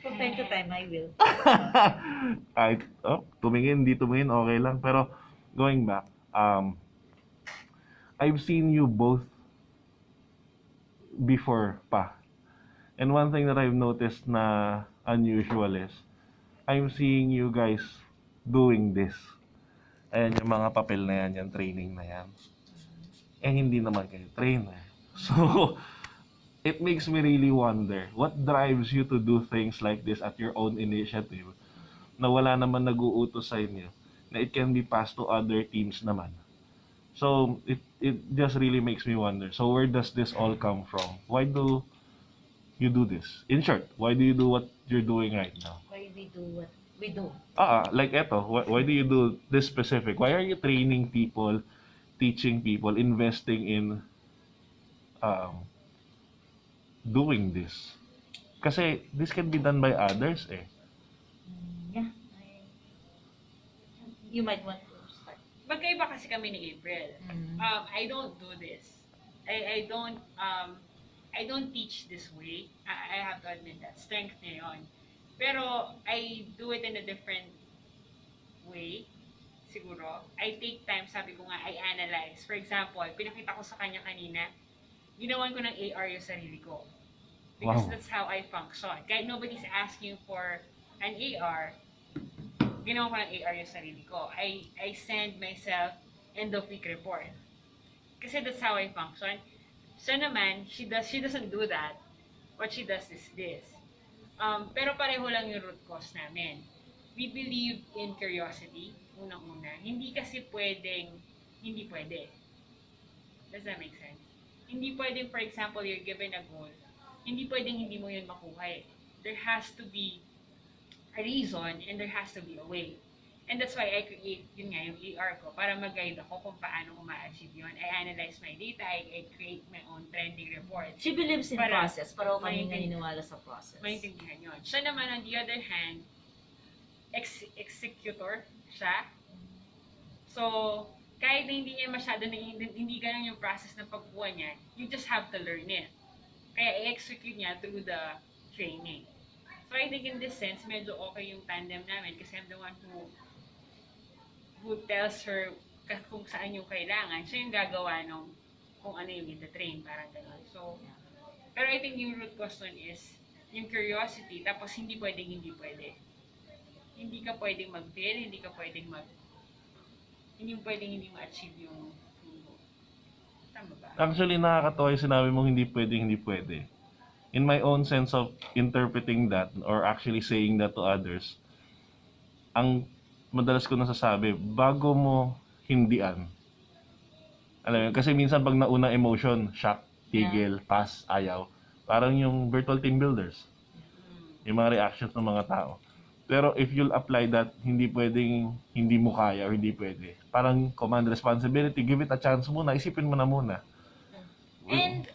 From time to time, I will. Kahit, tumingin, di tumingin, okay lang. Pero, going back, I've seen you both before pa. And one thing that I've noticed na unusual is, I'm seeing you guys doing this. Ayan yung mga papel na yan, yung training na yan. Eh, hindi naman kayo trainer. So, it makes me really wonder, what drives you to do things like this at your own initiative na wala naman nag-uutos sa inyo, na it can be passed to other teams naman. So, it just really makes me wonder. So, where does this all come from? Why do you do this? In short, why do you do what you're doing right now? Why we do what we do. Like eto, why do you do this specific? Why are you training people, teaching people, investing in um, doing this? Kasi this can be done by others eh. Yeah. You might want to start. Magkaiba kasi kami ni April. I don't do this. I don't teach this way. I have to admit that. Strength niya yun. Pero I do it in a different way. Siguro. I take time, sabi ko nga, I analyze. For example, pinakita ko sa kanya kanina, ginawan ko ng AR yung sarili ko. Because Wow. that's how I function. Kahit nobody's asking for an AR, ginawa ko ng AR yung sarili ko. I send myself end of week report. Kasi that's how I function. So naman, she doesn't do that. What she does is this. Pero pareho lang yung root cause namin. We believe in curiosity, unang-una. Hindi kasi hindi pwede. Does that make sense? Hindi pwedeng, for example, you're given a goal. Hindi pwedeng hindi mo yun makuha eh. There has to be a reason and there has to be a way. And that's why I create yun nga, yung AR ko para mag-guide ako kung paano ko ma-achieve yun. I analyze my data, I create my own trending report. She believes in Para process, pero kami maintindihan- naniniwala sa process. Maintindihan yun. Siya naman, on the other hand, executor siya. So, kahit na hindi niya masyado hindi ganun yung process ng pagkuha niya, you just have to learn it. Kaya i-execute niya through the training. So, I think in this sense, medyo okay yung tandem namin kasi I'm the one who tells her kung saan yung kailangan. Siya yung gagawa nung kung ano yung ita-train, parang gano'n. So, pero I think yung root cause nun is yung curiosity, tapos hindi pwedeng. Hindi ka pwedeng mag-fail, hindi pwedeng hindi ma-achieve yung tama ba? Actually, nakakatawa yung sinabi mong hindi pwede. In my own sense of interpreting that or actually saying that to others, ang madalas ko nasasabi, bago mo hindian. Alam mo, kasi minsan pag nauna emotion, shock, tigil, pass, ayaw. Parang yung virtual team builders. Yung mga reactions ng mga tao. Pero if you'll apply that, hindi pwedeng hindi mo kaya or hindi pwede. Parang command responsibility, give it a chance muna, isipin mo na muna. And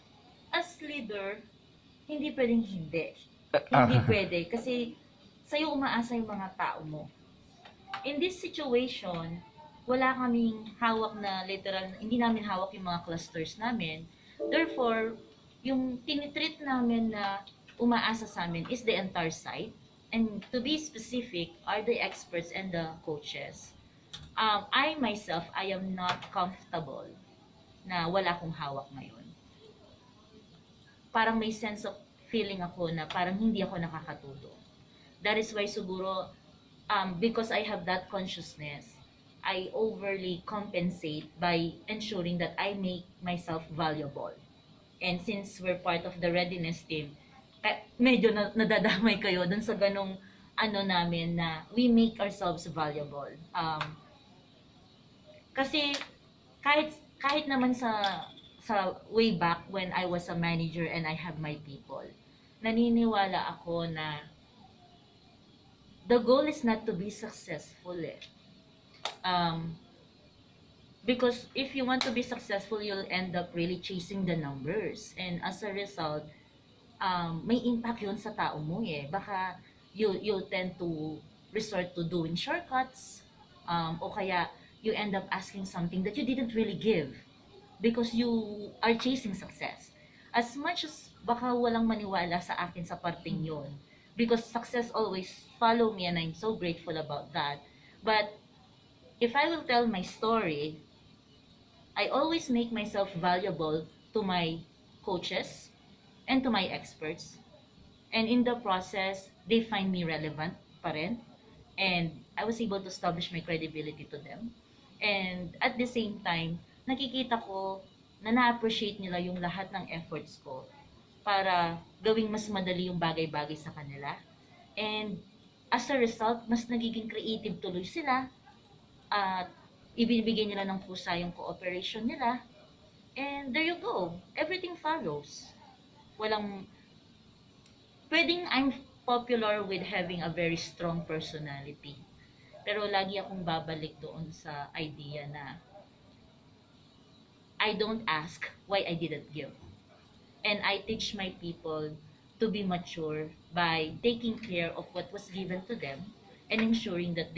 as leader, hindi pwedeng hindi. Hindi pwede. Kasi sa'yo umaasa yung mga tao mo. In this situation, wala kaming hawak na literal, hindi namin hawak yung mga clusters namin. Therefore, yung tinitreat namin na umaasa sa amin is the entire site. And to be specific, are the experts and the coaches. I myself, I am not comfortable na wala akong hawak ngayon. Parang may sense of feeling ako na parang hindi ako nakakatulong. That is why siguro, because I have that consciousness, I overly compensate by ensuring that I make myself valuable. And since we're part of the readiness team, medyo nadadamay kayo dun sa ganong namin na we make ourselves valuable. Kasi kahit naman sa way back when I was a manager and I have my people, naniniwala ako na the goal is not to be successful eh. Because if you want to be successful, you'll end up really chasing the numbers. And as a result, may impact yun sa tao mo eh. Baka you'll tend to resort to doing shortcuts, o kaya you end up asking something that you didn't really give because you are chasing success. As much as baka walang maniwala sa akin sa parting yun, because success always follow me and I'm so grateful about that. But if I will tell my story, I always make myself valuable to my coaches and to my experts. And in the process, they find me relevant pa rin. And I was able to establish my credibility to them. And at the same time, nakikita ko na na-appreciate nila yung lahat ng efforts ko para gawing mas madali yung bagay-bagay sa kanila. And as a result, mas nagiging creative tuloy sila at ibibigay nila ng pusa yung cooperation nila. And there you go. Everything follows. Walang pwedeng I'm popular with having a very strong personality. Pero lagi akong babalik doon sa idea na I don't ask why I didn't give. And I teach my people to be mature by taking care of what was given to them and ensuring that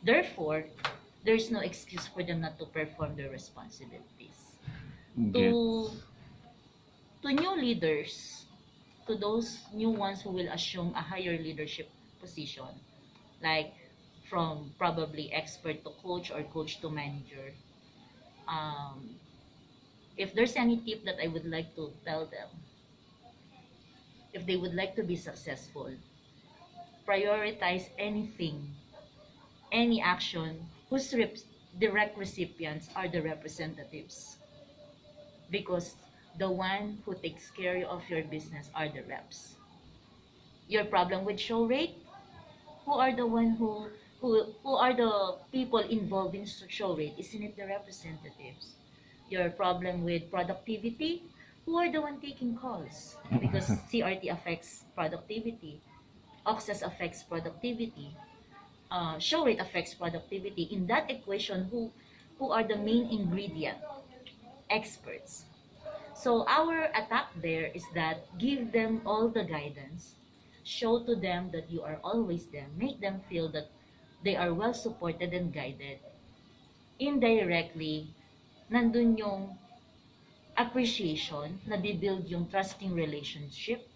therefore, there's no excuse for them not to perform their responsibilities. Gets. To new leaders, to those new ones who will assume a higher leadership position, like from probably expert to coach or coach to manager, if there's any tip that I would like to tell them, if they would like to be successful, prioritize anything, any action whose direct recipients are the representatives. Because the one who takes care of your business are the reps. Your problem with show rate, who are the one who are the people involved in show rate? Isn't it the representatives? Your problem with productivity, who are the one taking calls? Because CRT affects productivity, access affects productivity, show rate affects productivity. In that equation, who are the main ingredient? Experts. So our attack there is that give them all the guidance, show to them that you are always them, make them feel that they are well supported and guided. Indirectly, nandun yung appreciation, nabibuild yung trusting relationship,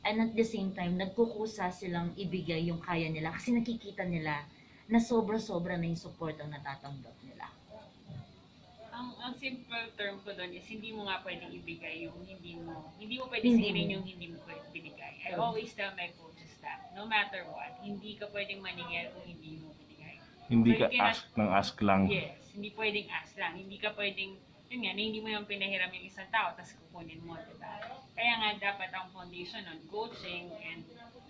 and at the same time, nagkukusa silang ibigay yung kaya nila kasi nakikita nila na sobra-sobra na yung support ang natatanggap nila. Ang simple term ko doon is hindi mo nga pwedeng ibigay yung hindi mo pwedeng singilin yung hindi mo pwedeng binigay. I always tell my coaches that, no matter what, hindi ka pwedeng maningil kung hindi mo binigay. Hindi So, ka you cannot- ask ng ask lang. Yes, hindi pwedeng ask lang. Hindi ka pwedeng, yun nga, na hindi mo yung pinahiram yung isang tao, tapos kukunin mo, diba? Kaya nga dapat ang foundation on coaching and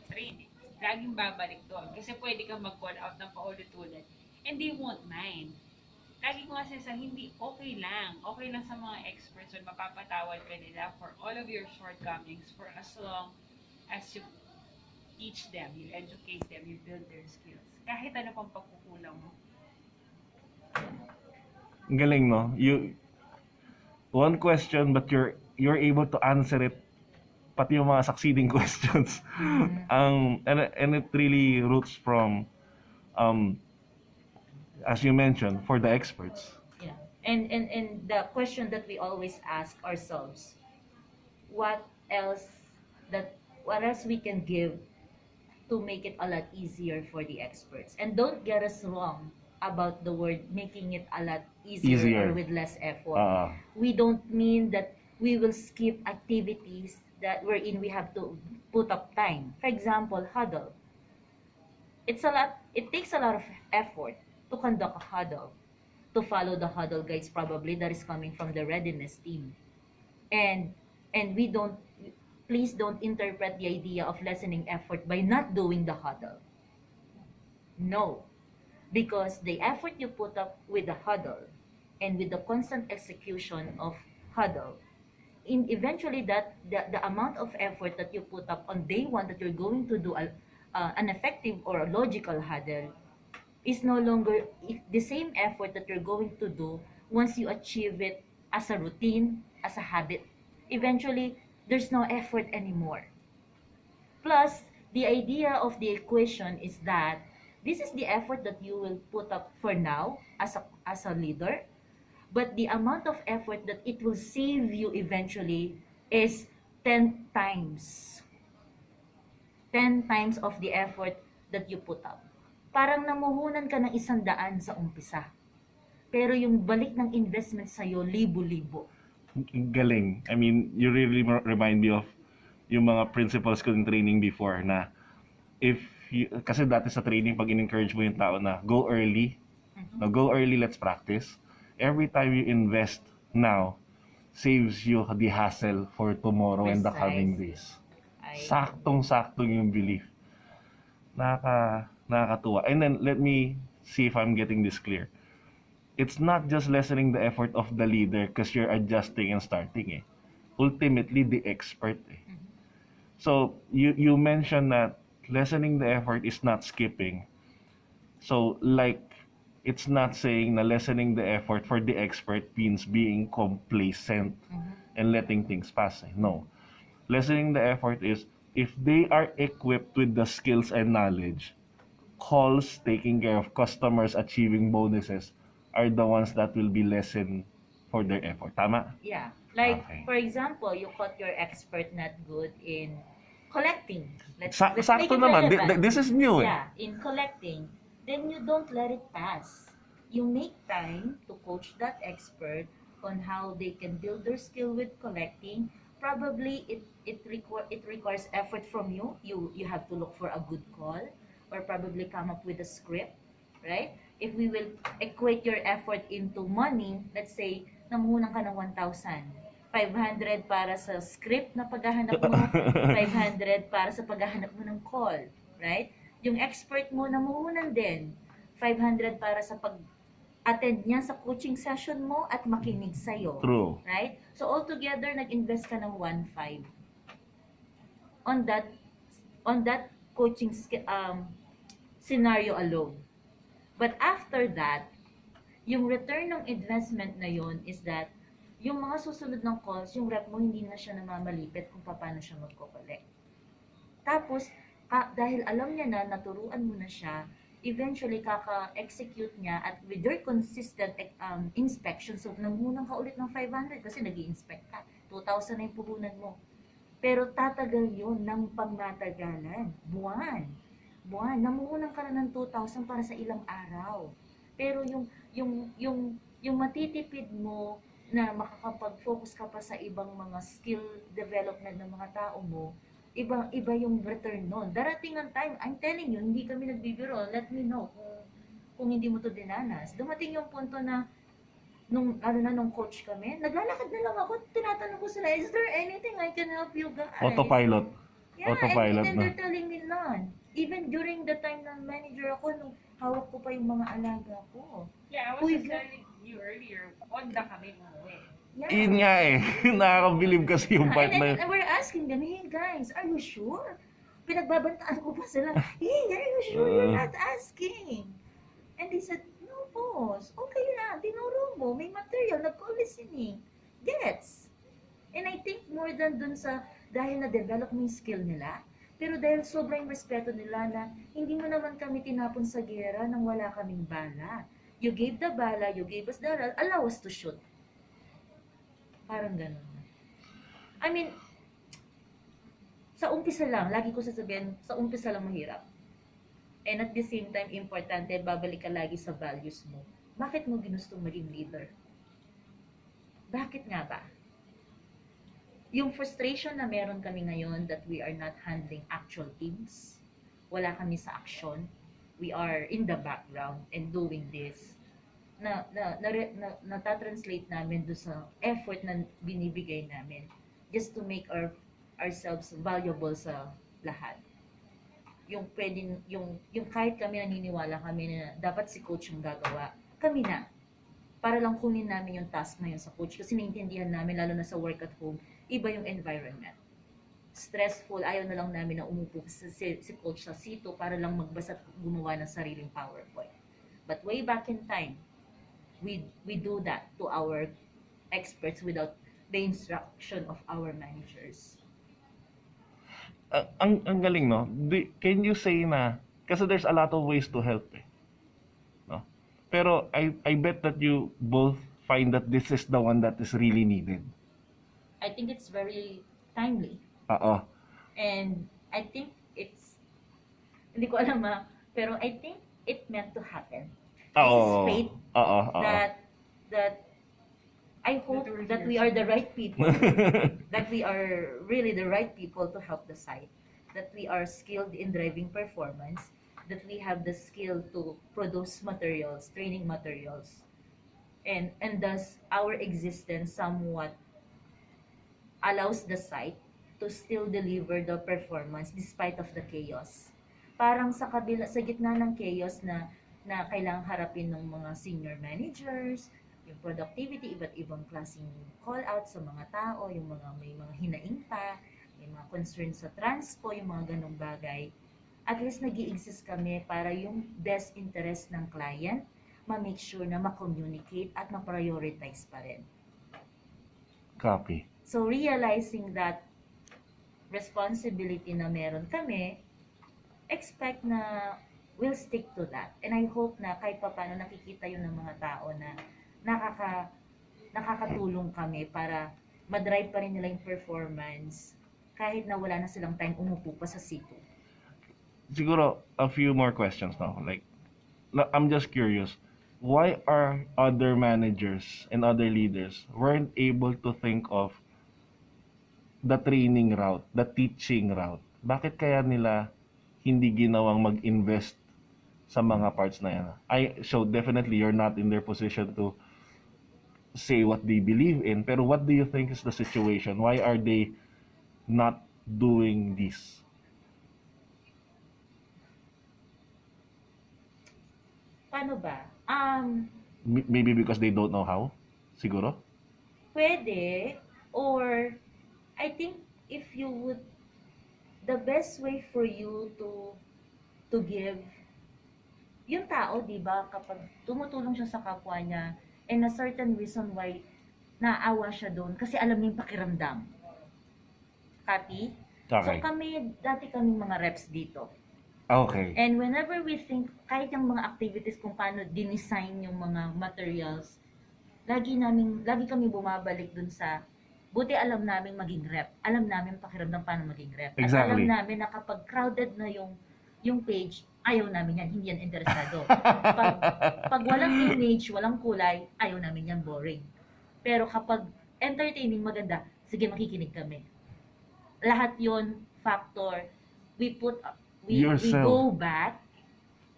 training. Laging babalik doon. Kasi pwede kang mag-call out ng paulit-ulit and they won't mind. Lagi ko kasi sa hindi okay lang. Okay lang sa mga experts when mapapatawad ka nila for all of your shortcomings for as long as you teach them, you educate them, you build their skills. Kahit ano pang pagkukulang mo. Ang galing, no? One question but you're able to answer it pati yung mga succeeding questions. And it really roots from as you mentioned, for the experts. Yeah. And the question that we always ask ourselves, what else we can give to make it a lot easier for the experts? And don't get us wrong about the word making it a lot easier. Or with less effort. We don't mean that we will skip activities that wherein we have to put up time. For example, huddle. It takes a lot of effort to conduct a huddle, to follow the huddle guides probably that is coming from the readiness team. And please don't interpret the idea of lessening effort by not doing the huddle. No. Because the effort you put up with the huddle and with the constant execution of huddle, eventually the amount of effort that you put up on day one that you're going to do an effective or a logical huddle is no longer the same effort that you're going to do once you achieve it as a routine, as a habit. Eventually, there's no effort anymore. Plus, the idea of the equation is that this is the effort that you will put up for now as a leader, but the amount of effort that it will save you eventually is 10 times. 10 times of the effort that you put up. Parang namuhunan ka ng 100 sa umpisa. Pero yung balik ng investment sa'yo, libo-libo. Galing. I mean, you really remind me of yung mga principles ko in training before na if you, kasi dati sa training pag in-encourage mo yung tao na go early, now go early, let's practice. Every time you invest now, saves you the hassle for tomorrow and the coming Precisely. days. Ay, Saktong-saktong yung belief. Nakakatuwa. And then, let me see if I'm getting this clear. It's not just lessening the effort of the leader because you're adjusting and starting eh. Ultimately, the expert eh. So, you mentioned that lessening the effort is not skipping. So, like, it's not saying na lessening the effort for the expert means being complacent and letting things pass. Eh. No. Lessening the effort is if they are equipped with the skills and knowledge, calls, taking care of customers, achieving bonuses are the ones that will be lessened for their effort. Tama? yeah. Like, Okay. for example, you caught your expert not good in collecting. Let's make Sakto it naman. relevant. This is new eh. Yeah, in collecting, then you don't let it pass. You make time to coach that expert on how they can build their skill with collecting. Probably it requires effort from you. You have to look for a good call or probably come up with a script, right? If we will equate your effort into money, let's say namuhunan ka ng 1,000. 500 para sa script na paghahanap mo, 500 para sa paghahanap mo ng call, right? Yung expert mo namuhunan din, 500 para sa pag-attend niya sa coaching session mo at makinig sa'yo. True. Right? So altogether, nag-invest ka ng 1,500 on that coaching scenario alone. But after that, yung return ng investment na yon is that yung mga susunod ng calls, yung rep mo hindi na siya namamalipit kung paano siya magko-collect. Tapos, dahil alam niya na, naturuan mo na siya, eventually kaka-execute niya at with your consistent inspection, so nangunang ka ulit ng 500 kasi nag-i-inspect ka, 2,000 na yung puhunan mo. Pero tatagal yun ng pangmatagalan, buwan. Namuunang ka na ng 2,000 para sa ilang araw. Pero yung matitipid mo na makakapag-focus ka pa sa ibang mga skill development ng mga tao mo, iba yung return nun. Darating ang time, I'm telling you, hindi kami nagbibiro. Let me know kung hindi mo to dinanas. Dumating yung punto na nung coach kami, naglalakad na lang ako, tinatanong ko sila, is there anything I can help you guys? Autopilot. Yeah, Autopilot and na. they're telling me none. Even during the time na manager ako, nung hawak ko pa yung mga alaga ko. Yeah, I was just telling you earlier, onda kami umuwi. Yeah. Yun nga eh. Nakakabilib kasi yung part And na then we're asking them, hey guys, are you sure? Pinagbabantaan ko pa sila, hey, are you sure you're not asking? And they said, no boss, okay lang, tinuro mo, may material, nagko-listening. Gets. And I think more than dun sa, dahil na-develop mo yung skill nila, pero dahil sobrang respeto nila na hindi mo naman kami tinapon sa gera nang wala kaming bala. You gave the bala, you gave us the allow us to shoot. Parang ganun. I mean, sa umpisa lang, lagi ko sasabihin, sa umpisa lang mahirap. And at the same time, importante, babalik ka lagi sa values mo. Bakit mo ginustong maging leader? Bakit nga ba? Yung frustration na meron kami ngayon that we are not handling actual teams, wala kami sa action, we are in the background and doing this, natatranslate namin do sa effort na binibigay namin just to make ourselves valuable sa lahat. Yung pwedeng, yung kahit kami naniniwala kami na dapat si coach yung gagawa, kami na. Para lang kunin namin yung task na yun sa coach kasi naiintindihan namin, lalo na sa work at home, iba yung environment. Stressful, ayaw na lang namin na umupo si coach sa sito para lang magbasa at gumawa ng sariling PowerPoint. But way back in time, we do that to our experts without the instruction of our managers. ang galing no. Can you say na kasi there's a lot of ways to help eh. No? Pero I bet that you both find that this is the one that is really needed. I think it's very timely. Oo. And I think it's Hindi ko alam pero I think it meant to happen. This is Oo. fate Oo. that I hope that we are the right people, that we are really the right people to help the site, that we are skilled in driving performance, that we have the skill to produce materials, training materials, and thus our existence somewhat allows the site to still deliver the performance despite of the chaos. Parang sa gitna ng chaos na kailangang harapin ng mga senior managers, yung productivity, iba't ibang klaseng call out sa mga tao, yung mga may mga hinaing pa, may mga concern sa transpo, yung mga ganong bagay. At least nag exist kami para yung best interest ng client, ma-make sure na ma-communicate at ma-prioritize pa rin. Copy. So realizing that responsibility na meron kami, expect na we'll stick to that. And I hope na kahit paano nakikita yun ng mga tao na nakakatulong kami para madrive pa rin nila yung performance kahit na wala na silang time umupo pa sa situ. Siguro, a few more questions now. Like, I'm just curious. Why are other managers and other leaders weren't able to think of the training route, the teaching route? Bakit kaya nila hindi ginawang mag-invest sa mga parts na yan? So definitely you're not in their position to say what they believe in, pero what do you think is the situation? Why are they not doing this? Paano ba? Maybe because they don't know how? Siguro? Pwede, or I think if you would, the best way for you to give, yung tao, di ba, kapag tumutulong siya sa kapwa niya, and a certain reason why naawa siya doon, kasi alam niya yung pakiramdam. Copy? So Okay. dati kaming mga reps dito. Okay. And whenever we think, kahit yung mga activities kung paano dinesign yung mga materials, lagi kami bumabalik dun sa, buti alam namin maging rep. Alam namin pakiramdam paano maging rep. At Exactly. alam namin na kapag crowded na yung page, ayaw namin yan, hindi yan interesado. Pag walang image, walang kulay, ayaw namin yan, boring. Pero kapag entertaining, maganda, sige, makikinig kami. Lahat yon factor. We Yourself. go back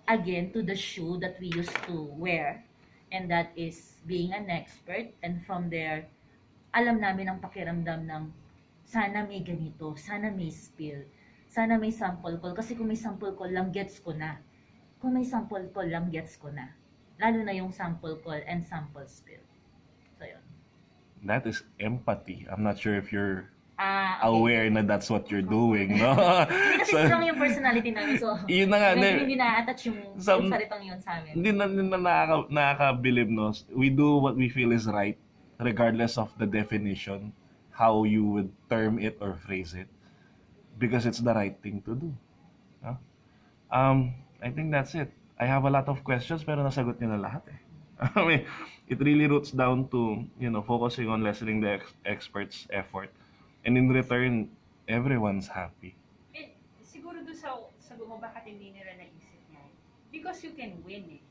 again to the shoe that we used to wear, and that is being an expert. And from there, alam namin ang pakiramdam ng sana may ganito, sana may spill, sana may sample call. Kasi kung may sample call lang, gets ko na. Kung may sample call lang, gets ko na. Lalo na yung sample call and sample spill. So, yun. That is empathy. I'm not sure if you're Okay. aware na that's what you're doing, no? Hindi kasi strong yung personality namin. So, Yun na nga. medyo hindi na-attach yung salitang yun sa amin. Hindi na nakakabilib, no? We do what we feel is right, regardless of the definition, how you would term it or phrase it, because it's the right thing to do. No? I think that's it. I have a lot of questions, pero nasagot niyo na lahat eh. I mean, it really roots down to, focusing on lessening the expert's effort. And in return, everyone's happy. And siguro doon sa mo, bakit hindi nila naisip niya? Because you can win eh.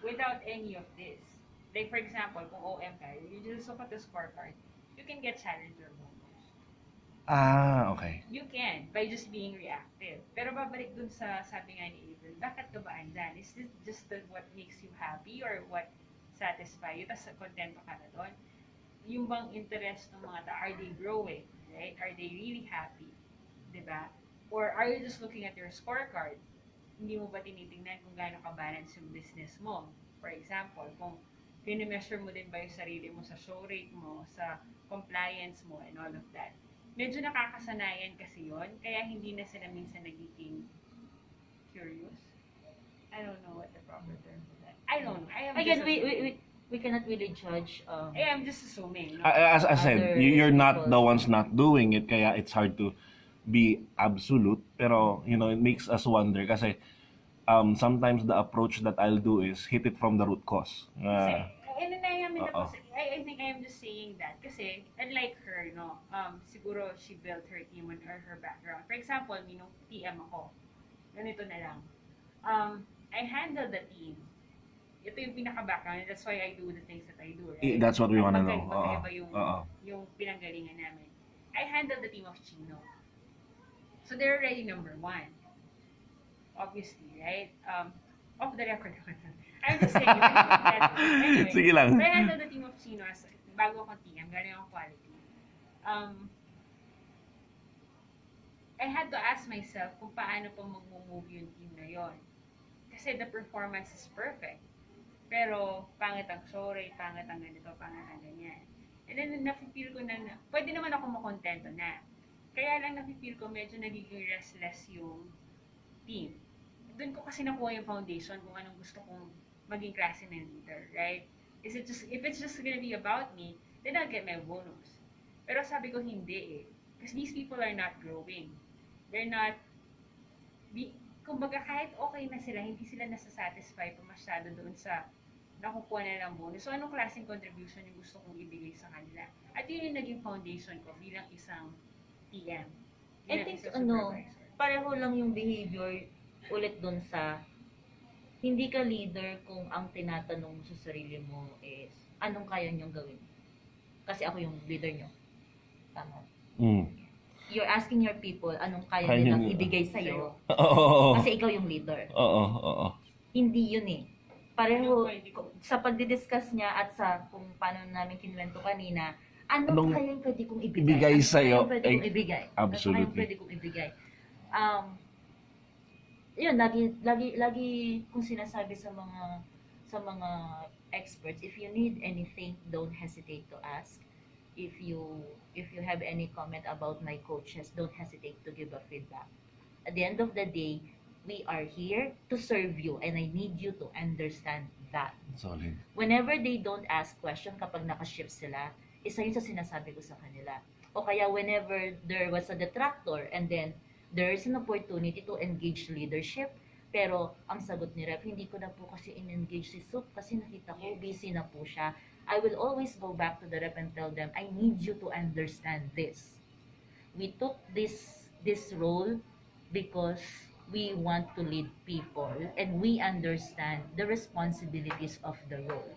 Without any of this. Like for example, kung OM ka, you just look at the scorecard, you can get challenger bonus. Ah, okay. You can, by just being reactive. Pero babalik dun sa sabi nga ni Abel, bakit ka ba andyan? Is this just what makes you happy or what satisfy you? Tapos kontento ka na doon? Yung bang interest ng mga are they growing? Right? Are they really happy? Diba? Or are you just looking at your scorecard? Hindi mo ba tinitingnan kung gaano ka-balance yung business mo? For example, kung pinimeasure mo din ba yung sarili mo sa show rate mo, sa compliance mo, and all of that. Medyo nakakasanayan kasi yon, kaya hindi na sila minsan nagiging curious. I don't know what the proper term for that. I don't know. Again, we cannot really judge. I'm just assuming. No? As I said, Other you're not people. the ones not doing it, kaya it's hard to be absolute. Pero, it makes us wonder kasi sometimes the approach that I'll do is hit it from the root cause. Kasi, and then I think I am just saying that kasi unlike her, siguro she built her team on her background. For example, PM ako. ganito na lang. I handle the team. Ito yung pinaka-background. That's why I do the things that I do, right? That's what we wanna know. Magkaiba yung, Oo. yung pinanggalingan namin. I handle the team of Chino. So they're already number one. Obviously, right? Off the record ako na. I'm just saying. Anyway, Sige lang. so I handle the team of Chino as bago akong team. Galing akong quality. I had to ask myself kung paano pa mag-move yung team na yon. Kasi the performance is perfect. Pero, pangit ang sorry, pangit ang ganito, pangit ang ganyan. And then, nafe-feel ko na, pwede naman ako makontento na. Kaya lang nafe-feel ko medyo nagiging restless yung team. Doon ko kasi nakuha yung foundation kung anong gusto kong maging klase ng leader, right? If it's just gonna be about me, then I'll get my bonus. Pero sabi ko hindi eh. Because these people are not growing. They're not, kumbaga kahit okay na sila, hindi sila nasasatisfy pa masyado doon sa nakukuha na ng bonus. So, anong klaseng contribution yung gusto kong ibigay sa kanila? At yun yung naging foundation ko bilang isang PM. I think, pareho lang yung behavior ulit dun sa hindi ka leader kung ang tinatanong mo sa sarili mo is anong kaya niyong gawin. Kasi ako yung leader niyo. Tama. You're asking your people anong kaya nilang ibigay sa'yo. Oo. Kasi ikaw yung leader. Oo. Hindi yun eh. Pareho, sa pagdidiscuss niya at sa kung paano namin kinwento kanina, anong kayang pwede kong ibigay? Sa'yo. Pwede kong ibigay? Absolutely. Ano kayang pwede kong ibigay? Yun, lagi kong sinasabi sa mga experts, if you need anything, don't hesitate to ask. If you have any comment about my coaches, don't hesitate to give a feedback. At the end of the day, we are here to serve you and I need you to understand that. Solid. Whenever they don't ask question kapag naka-shift sila, isa yun sa sinasabi ko sa kanila. O kaya whenever there was a detractor and then there is an opportunity to engage leadership, pero ang sagot ni Rep, hindi ko na po kasi in-engage si Sup kasi nakita ko busy na po siya. I will always go back to the Rep and tell them, I need you to understand this. We took this role because we want to lead people and we understand the responsibilities of the role.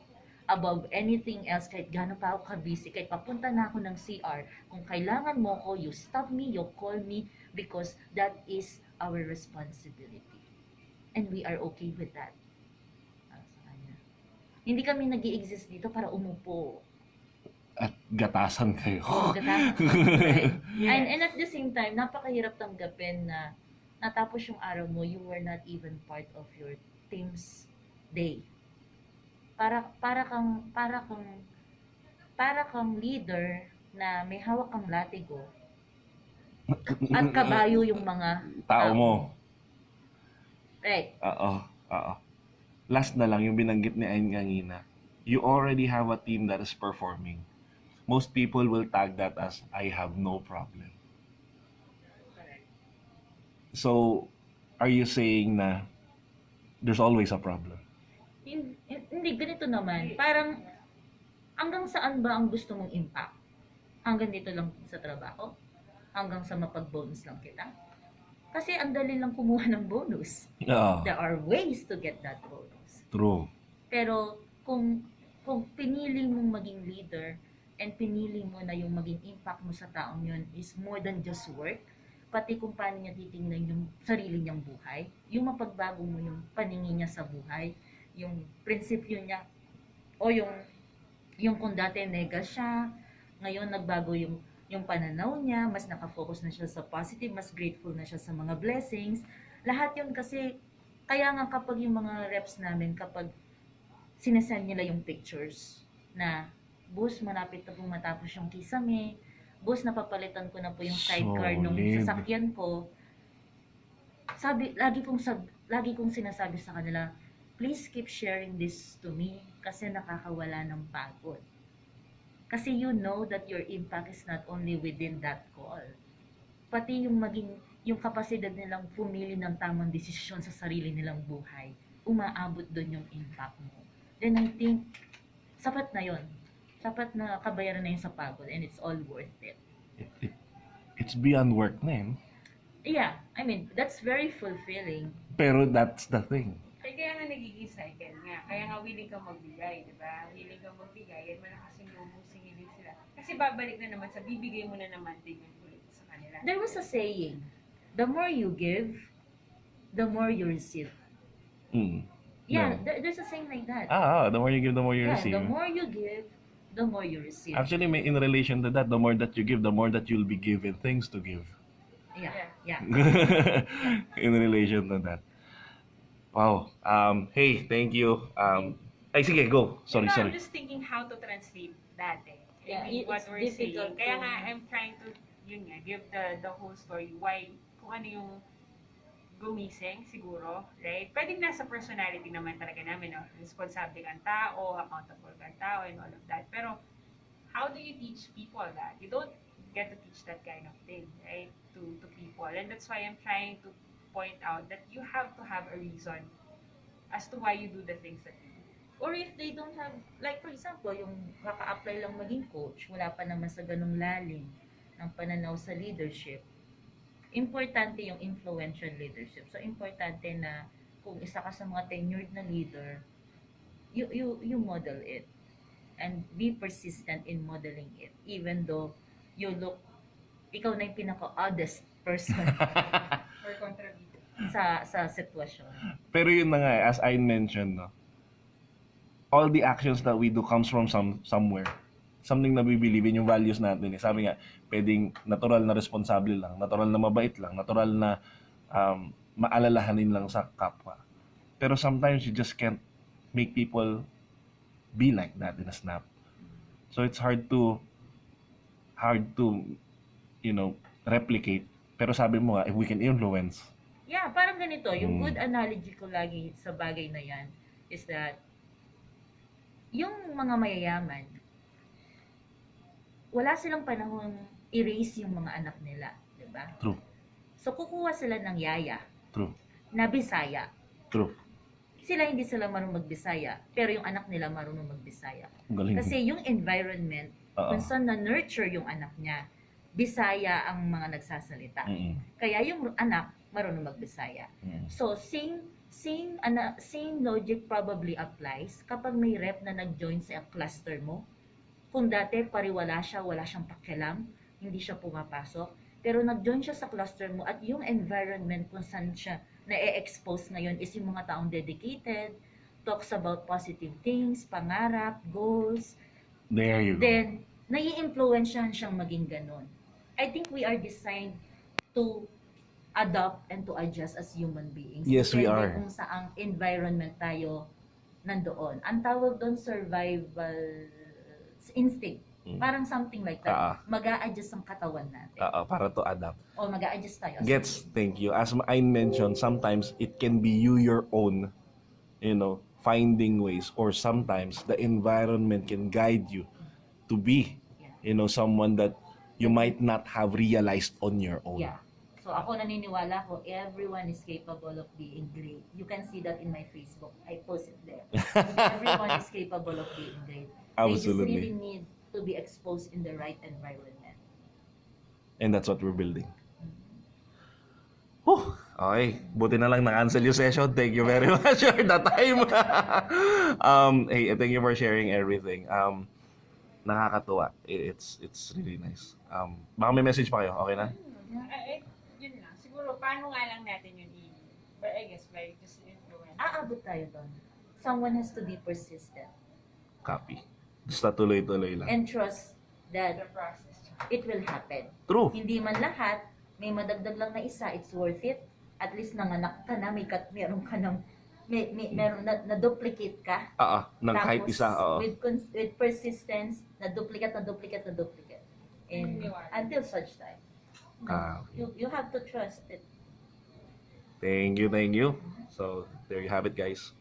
Above anything else, kahit gano'n pa ako ka-busy, kahit papunta na ako ng CR, kung kailangan mo ko, you stop me, you call me, because that is our responsibility. And we are okay with that. Hindi kami nag-i-exist dito para umupo. At gatasan kayo. Gatasan. Right? And at the same time, napakahirap tanggapin na natapos yung araw mo, you were not even part of your team's day. Para kang leader na may hawak kang latigo at kabayo yung mga Tao mo. Right. Oo. Last na lang yung binanggit ni Ayn kanina. You already have a team that is performing. Most people will tag that as, I have no problem. So, are you saying na there's always a problem? Hindi, ganito naman. Parang, hanggang saan ba ang gusto mong impact? Hanggang dito lang sa trabaho? Hanggang sa mapag-bonus lang kita? Kasi ang dali lang kumuha ng bonus. There are ways to get that bonus. True. Pero, kung pinili mong maging leader and pinili mo na yung maging impact mo sa taong yun is more than just work, pati kung paano niya titingnan yung sarili niyang buhay, yung mapagbago mo yung paningin niya sa buhay, yung prinsipyo niya, o yung kung dati nega siya, ngayon nagbago yung pananaw niya, mas nakafocus na siya sa positive, mas grateful na siya sa mga blessings. Lahat yun kasi, kaya nga kapag yung mga reps namin, kapag sinesend nila yung pictures na, boss, malapit na pong matapos yung kisame, boss, napapalitan ko na po yung sidecar nung sasakyan ko. Lagi kong sinasabi sa kanila, please keep sharing this to me kasi nakakawala ng pagod. Kasi you know that your impact is not only within that call. Pati yung kapasidad nilang pumili ng tamang desisyon sa sarili nilang buhay, umaabot doon yung impact mo. Then I think, sapat na yon. Sapat na kabayaran na yun sa pagod and it's all worth it. It's beyond work na yun. Yeah, I mean, that's very fulfilling. Pero that's the thing. Kaya nga nagiging cycle nga. Kaya nga willing kang magbigay, di ba? Willing kang magbigay, at malakas yung loob mong singilin sila. Kasi babalik na naman sa bibigay mo na naman din yung ulit sa kanila. There was a saying, the more you give, the more you receive. Mm. Yeah, No. there's a saying like that. The more you give, the more you Yeah, receive. the more you give, the more you receive. Actually, may in relation to that, the more that you give, the more that you'll be given things to give. Yeah. In relation to that. Wow. Hey, thank you. Ay, sige, go. Sorry. I'm just thinking how to translate that eh. Yeah, I mean, what it's we're saying. difficult Kaya to- nga, I'm trying to, yun nga, give the whole story. Why, kung ano yung gumising, siguro, right? Pwedeng nasa personality naman talaga namin, no? Responsable kang tao, accountable kang tao, and all of that. Pero, how do you teach people that? You don't get to teach that kind of thing, right? To people. And that's why I'm trying to point out that you have to have a reason as to why you do the things that you do. Or if they don't have, like for example, yung kaka-apply lang maging coach, wala pa naman sa ganung lalim ng pananaw sa leadership, importante yung influential leadership. So, importante na kung isa ka sa mga tenured na leader, you model it. And be persistent in modeling it. Even though you look, ikaw na yung pinaka-oddest person Or contradict. sa sitwasyon. Pero yun na nga, as I mentioned, no, all the actions that we do comes from somewhere. Something na we believe in, yung values natin. Eh. Sabi nga, pwedeng natural na responsable lang, natural na mabait lang, natural na maalalahanin lang sa kapwa. Pero sometimes you just can't make people be like that in a snap. So it's hard to replicate. Pero sabi mo nga, if we can influence. Yeah, parang ganito. Yung Mm. good analogy ko lagi sa bagay na yan is that yung mga mayayaman, wala silang panahon erase yung mga anak nila. Diba? True. So, kukuha sila ng yaya True. na Bisaya. True. Hindi sila marunong magbisaya, pero yung anak nila marunong magbisaya. Ang galing. Kasi yung environment, Oo. kung saan na-nurture yung anak niya, Bisaya ang mga nagsasalita. Mm-mm. Kaya yung anak, marunong magbisaya. Mm. So, same logic probably applies kapag may rep na nag-join sa cluster mo. Kung dati pariwala siya, wala siyang pakialam, hindi siya pumapasok, pero nag-join siya sa cluster mo at yung environment kung saan siya na-expose ngayon is yung mga taong dedicated, talks about positive things, pangarap, goals, There you go. then nai-influensyahan siyang maging ganun. I think we are designed to adopt and to adjust as human beings. Yes, we Depende are. kung saang environment tayo nandoon. Ang tawag doon survival instinct. Mm. Parang something like that. Ah. Mag-a-adjust ang katawan natin. Para to adapt. O mag-a-adjust tayo. Gets, thank you. As I mentioned, sometimes it can be you your own, finding ways, or sometimes the environment can guide you to be, someone that you might not have realized on your own. Yeah. So ako naniniwala ko, everyone is capable of being great. You can see that in my Facebook. I post it there. Everyone is capable of being great. They just Absolutely. really need to be exposed in the right environment. And that's what we're building. Whew. Okay, buti na lang na-cancel yung session. Thank you very much for the time. Hey, thank you for sharing everything. Nakakatuwa. It's really nice. Baka may message pa kayo. Okay na? Yun lang. Siguro, paano nga lang natin yun but I guess by just influence. Aabot tayo doon. Someone has to be persistent Copy. Basta tuloy-tuloy lang. and trust that The process. it will happen. True. Hindi man lahat, may madagdag lang na isa, it's worth it. At least nanganak ka na, meron ka ng, meron na duplicate ka. Nang kahit Tapos, isa. with persistence, na duplicate. And Naniniwala. until such time, Okay. you have to trust it. Thank you. So, there you have it, guys.